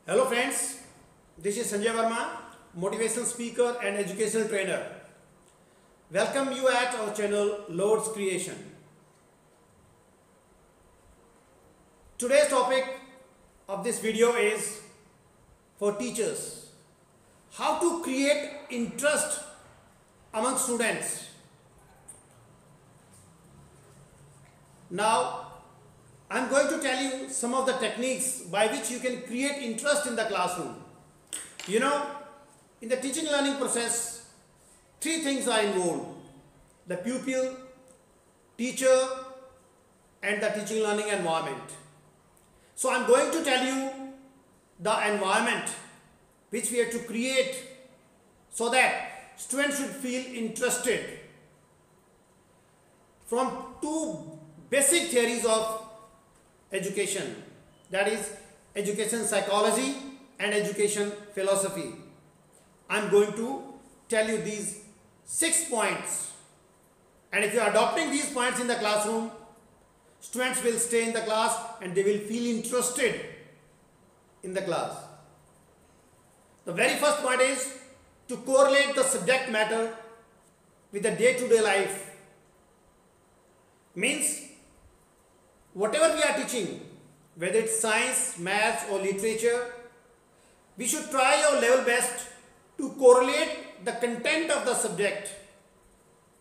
Hello friends, this is Sanjay Verma, motivational speaker and educational trainer. Welcome you at our channel Lord's Creation. Today's topic of this video is for teachers. How to create interest among students. Now, I'm going to tell you some of the techniques by which you can create interest in the classroom. You know, in the teaching learning process, three things are involved: the pupil, teacher, and the teaching learning environment. So I'm going to tell you the environment which we have to create so that students should feel interested. From two basic theories of education, that is education psychology and education philosophy, I'm going to tell you these 6 points, and if you are adopting these points in the classroom, students will stay in the class and they will feel interested in the class. The very first point is to correlate the subject matter with the day-to-day life. Means whatever we are teaching, whether it's science, maths or literature, we should try our level best to correlate the content of the subject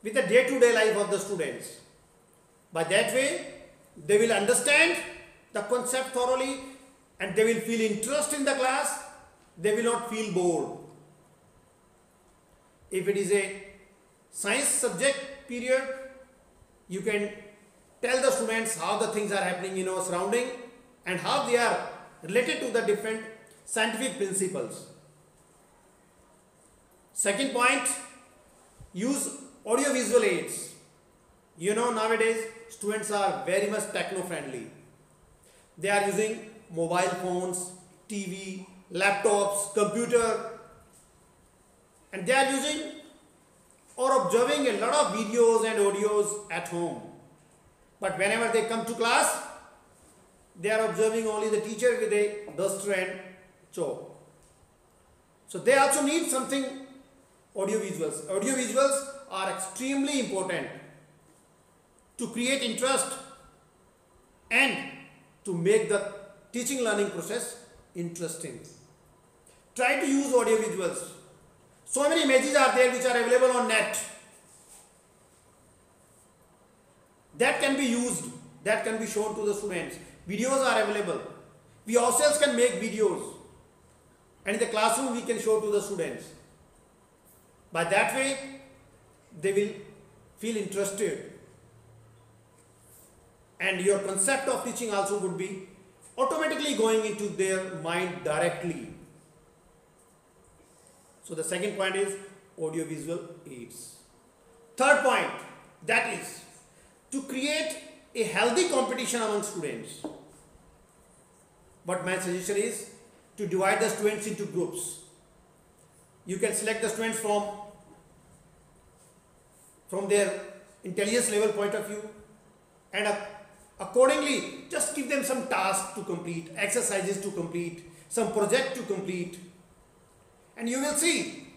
with the day-to-day life of the students. By that way, they will understand the concept thoroughly and they will feel interest in the class. They will not feel bored. If it is a science subject period, you can tell the students how the things are happening in our surrounding and how they are related to the different scientific principles. Second point, use audio-visual aids. You know, nowadays students are very much techno-friendly. They are using mobile phones, TV, laptops, computer, and they are using or observing a lot of videos and audios at home. But whenever they come to class, they are observing only the teacher with a duster and chalk. So they also need something audiovisuals. Audiovisuals are extremely important to create interest and to make the teaching learning process interesting. Try to use audiovisuals. So many images are there which are available on net. That can be used, that can be shown to the students. Videos are available. We ourselves can make videos and in the classroom we can show to the students. By that way, they will feel interested and your concept of teaching also would be automatically going into their mind directly. So the second point is audiovisual aids. Third point, that is to create a healthy competition among students. But my suggestion is to divide the students into groups. You can select the students from their intelligence level point of view and accordingly just give them some tasks to complete, exercises to complete, some project to complete, and you will see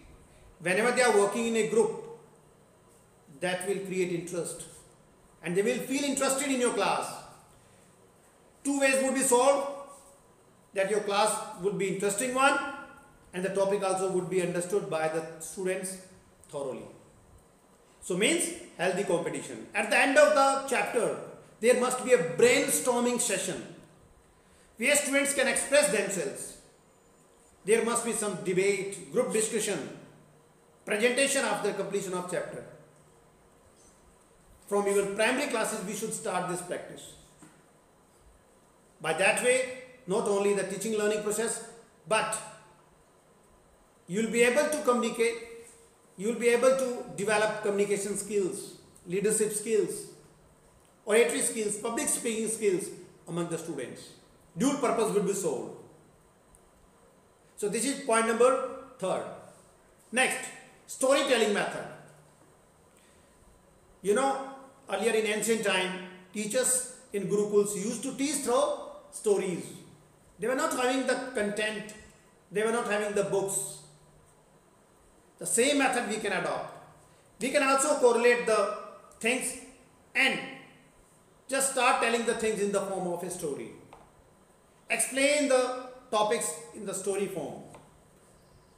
whenever they are working in a group, that will create interest and they will feel interested in your class. Two ways would be solved, that your class would be interesting one and the topic also would be understood by the students thoroughly. So means healthy competition. At the end of the chapter, there must be a brainstorming session where students can express themselves. There must be some debate, group discussion, presentation after completion of chapter. From even primary classes, we should start this practice. By that way, not only the teaching learning process, but you will be able to communicate, you will be able to develop communication skills, leadership skills, oratory skills, public speaking skills among the students. Dual purpose will be solved. So this is point number 3. Next, storytelling method. You know, earlier in ancient time, teachers in Gurukuls used to teach through stories. They were not having the content, they were not having the books. The same method we can adopt. We can also correlate the things and just start telling the things in the form of a story. Explain the topics in the story form.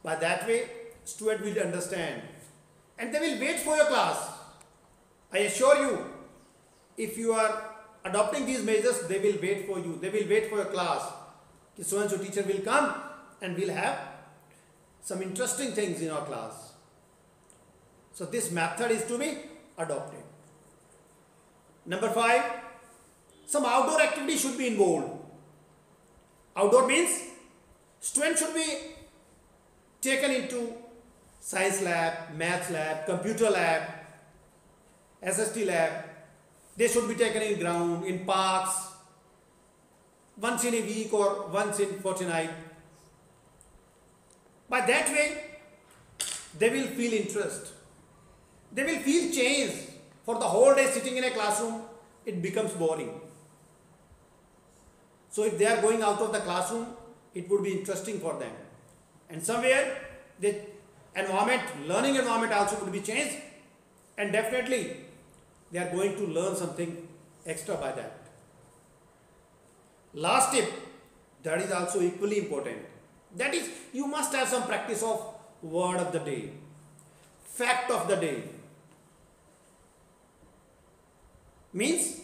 By that way, student will understand and they will wait for your class. I assure you, if you are adopting these measures, they will wait for you. They will wait for your class. So and so teacher will come and we'll have some interesting things in our class. So this method is to be adopted. Number 5, some outdoor activity should be involved. Outdoor means students should be taken into science lab, maths lab, computer lab, SST lab. They should be taken in ground, in parks, once in a week or once in fortnight. By that way, they will feel interest. They will feel change. For the whole day sitting in a classroom, it becomes boring. So if they are going out of the classroom, it would be interesting for them. And somewhere, the environment, learning environment also would be changed. And definitely, they are going to learn something extra by that. Last tip, that is also equally important. That is, you must have some practice of word of the day, fact of the day. Means,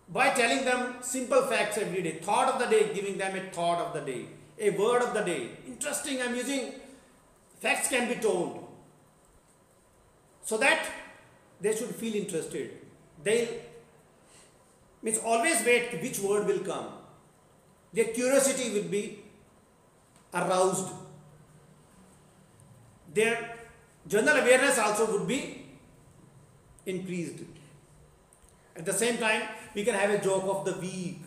by telling them simple facts every day, thought of the day, giving them a thought of the day, a word of the day, interesting, amusing facts can be told. So that they should feel interested. They'll means always wait which word will come. Their curiosity will be aroused. Their general awareness also would be increased. At the same time, we can have a joke of the week.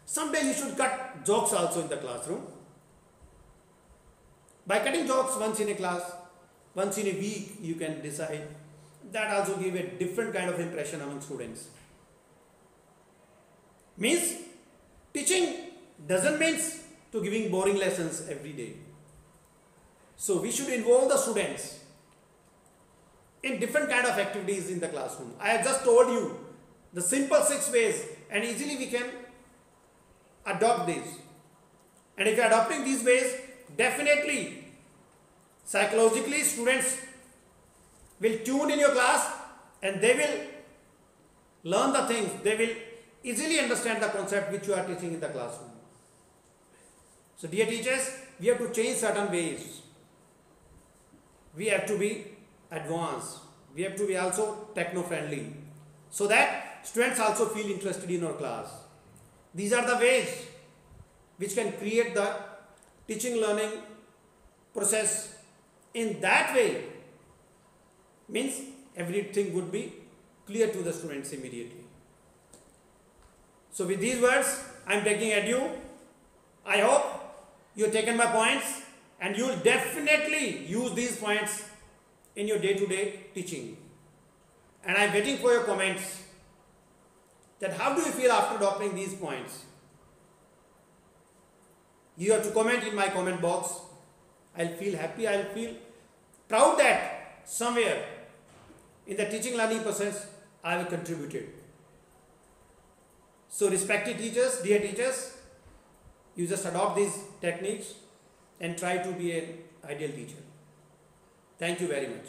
Someday you should cut jokes also in the classroom. By cutting jokes once in a class, once in a week, you can decide. That also give a different kind of impression among students. Means teaching doesn't mean to giving boring lessons every day. So we should involve the students in different kind of activities in the classroom. I have just told you the simple 6 ways and easily we can adopt these. And if you are adopting these ways, definitely psychologically students will tune in your class and they will learn the things. They will easily understand the concept which you are teaching in the classroom. So dear teachers, we have to change certain ways. We have to be advanced. We have to be also techno-friendly so that students also feel interested in our class. These are the ways which can create the teaching learning process in that way. Means everything would be clear to the students immediately. So with these words, I am taking at you. I hope you have taken my points and you will definitely use these points in your day-to-day teaching. And I am waiting for your comments that how do you feel after adopting these points. You have to comment in my comment box. I'll feel happy, I'll feel proud that somewhere in the teaching learning process I have contributed. So respected teachers, dear teachers, you just adopt these techniques and try to be an ideal teacher. Thank you very much.